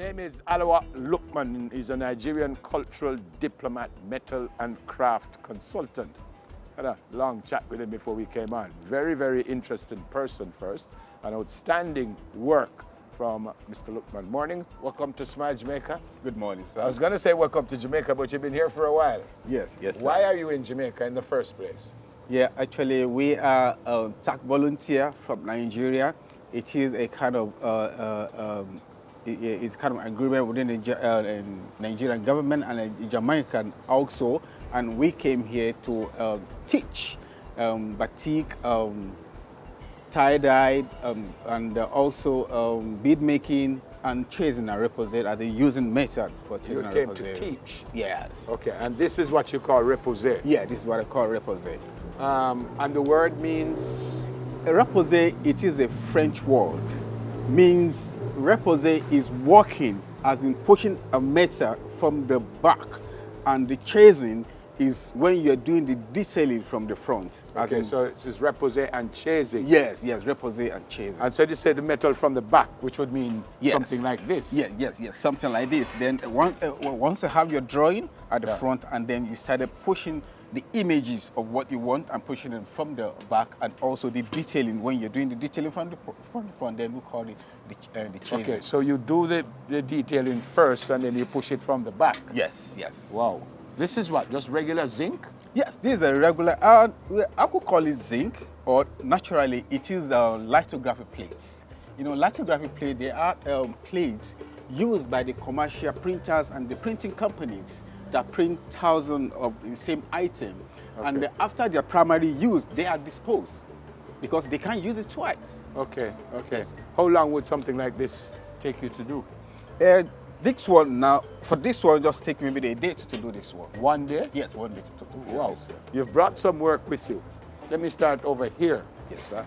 name is Alawa Lukman. He's a Nigerian cultural diplomat, metal and craft consultant. Had a long chat with him before we came on. Very, very interesting person first. An outstanding work from Mr. Lukman. Morning, welcome to Smile Jamaica. Good morning, sir. I was going to say welcome to Jamaica, but you've been here for a while. Yes, yes, sir. Why are you in Jamaica in the first place? Yeah, actually, we are a TAC volunteer from Nigeria. It is a kind of it's kind of agreement within the Nigerian government and the Jamaican also, and we came here to teach batik, tie-dye, and also bead making and chasing a reposade as the using method for chasing a reposade. You came to teach? Yes. Okay, and this is what you call reposade? Yeah, this is what I call reposade. And the word means? Reposer, it is a French word. Means reposer is walking, as in pushing a metal from the back, and the chasing is when you're doing the detailing from the front. Okay, so it is reposer and chasing. Yes, yes, reposer and chasing. And so you said the metal from the back, which would mean yes. something like this. Yes, yes, yes, something like this. Then once you have your drawing at the front, and then you started pushing the images of what you want and pushing them from the back, and also the detailing. When you're doing the detailing from the front, then we call it the chasing. Okay, so you do the detailing first and then you push it from the back? Yes, yes. Wow. This is what, just regular zinc? Yes, this is a regular, I could call it zinc, or naturally it is lithography plates. You know, lithography plates, they are plates used by the commercial printers and the printing companies that print thousands of the same item. Okay. And after their primary use, they are disposed because they can't use it twice. Okay, okay. Yes. How long would something like this take you to do? This one now, for this one, just take maybe a day to do this one. 1 day? Yes, 1 day to do wow. this one. You've brought some work with you. Let me start over here. Yes, sir.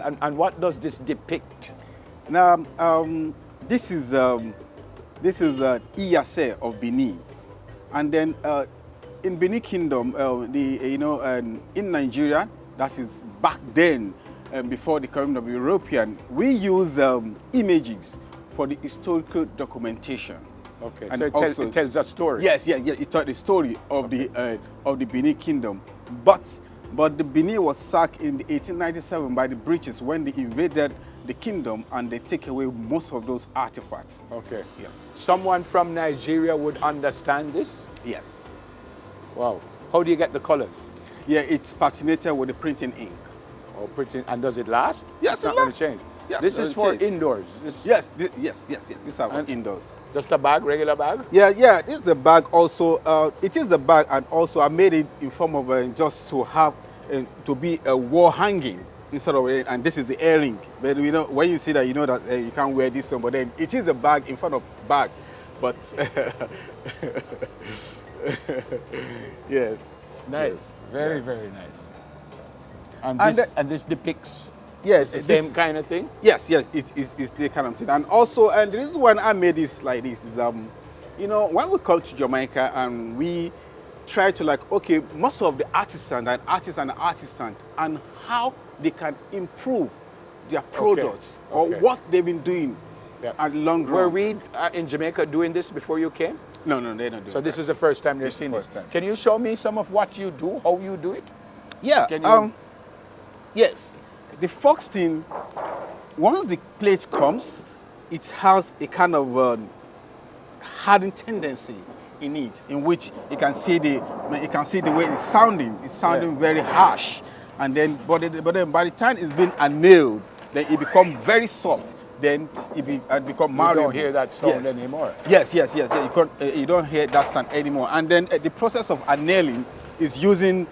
And what does this depict? Now, this is Iyase of Benin. And then in Benin Kingdom, in Nigeria, that is back then, before the coming of European, we use images for the historical documentation. Okay, and so it tells a story. Yes, yes, yes. It tells the story of the Benin Kingdom. But the Benin was sacked in 1897 by the British when they invaded the kingdom, and they take away most of those artifacts. Okay. Yes. Someone from Nigeria would understand this? Yes. Wow. How do you get the colors? Yeah, it's patinated with the printing ink. Oh, printing, and does it last? Yes, it's not going to change. Yes, this is for indoors. Yes, yes. These are indoors. Just a bag, regular bag? Yeah, yeah. This is a bag. Also, it is a bag, and also I made it in form of just to have to be a wall hanging. Instead of, and this is the earring. But you know, when you see that, you know that you can't wear this one. But then it is a bag in front of bag. But yes, it's nice. Yes. Very, yes. very nice. And this depicts yes, the same kind of thing. Yes, yes, it's the kind of thing. And also, and the reason why I made this like this is you know, when we come to Jamaica and we try to okay, most of the artists and how they can improve their products or what they've been doing at long run. Were we in Jamaica doing this before you came? No, they don't do it. So this is the first time they're seeing this. Can you show me some of what you do, how you do it? Yeah. Can you... Yes. The fox thing, once the plate comes, it has a kind of hardened tendency in it, in which you can see the way it's sounding. It's sounding very harsh, and then but then by the time it's been annealed, then it becomes very soft. Then it become malleable. You don't hear that sound anymore. Yes. You don't hear that sound anymore. And then the process of annealing is using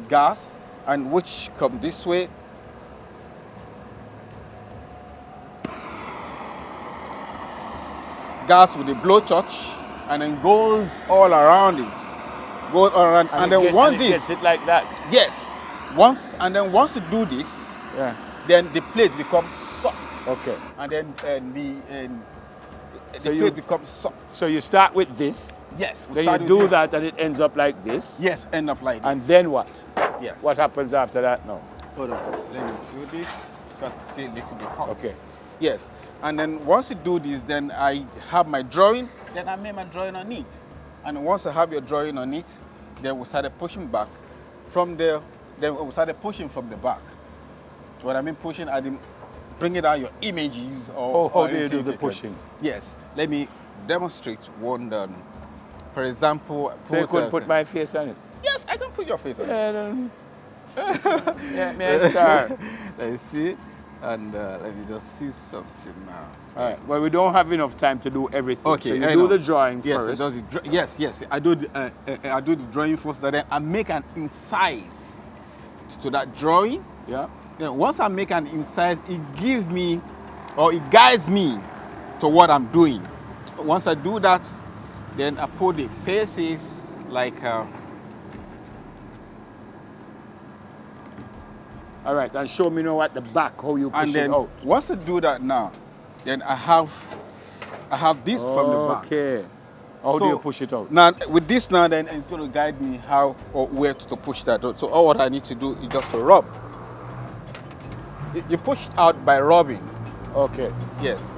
gas, and which come this way. Gas with the blowtorch, and then goes all around it. Goes all around, and then once this gets it like that. Yes. Once you do this, then the plate becomes soft. Okay. And then the plate becomes soft. So you start with this. Yes. Then you do that, and it ends up like this. Yes, end up like this. And then what? Yes. What happens after that now? Hold on, let me do this because it's still a little bit hot. Okay. Yes. And then once you do this, then I have my drawing, then I make my drawing on it. And once I have your drawing on it, then we started pushing back. From there, then we started pushing from the back. When I mean pushing, I didn't bring it out your images or How do you anything do the you can. pushing? Yes. Let me demonstrate one done. For example, So you could put my face on it? Yes, I can put your face on it. Yeah, may I start? Let me see. And let me just see something now. All right. Well, we don't have enough time to do everything. Okay, So you I do know. the drawing Yes, first. it does it. Yes. I do the drawing first. Then I make an incise to that drawing. Yeah. Then once I make an incise, it gives me, or it guides me to what I'm doing. Once I do that, then I put the faces like. All right. And show me now at the back how you push And then it out. once I do that now, then I have this from the back. Okay. How do So, you push it out? Now with this now, then it's going to guide me how or where to push that out. So all what I need to do is just to rub. You push it out by rubbing. Okay. Yes.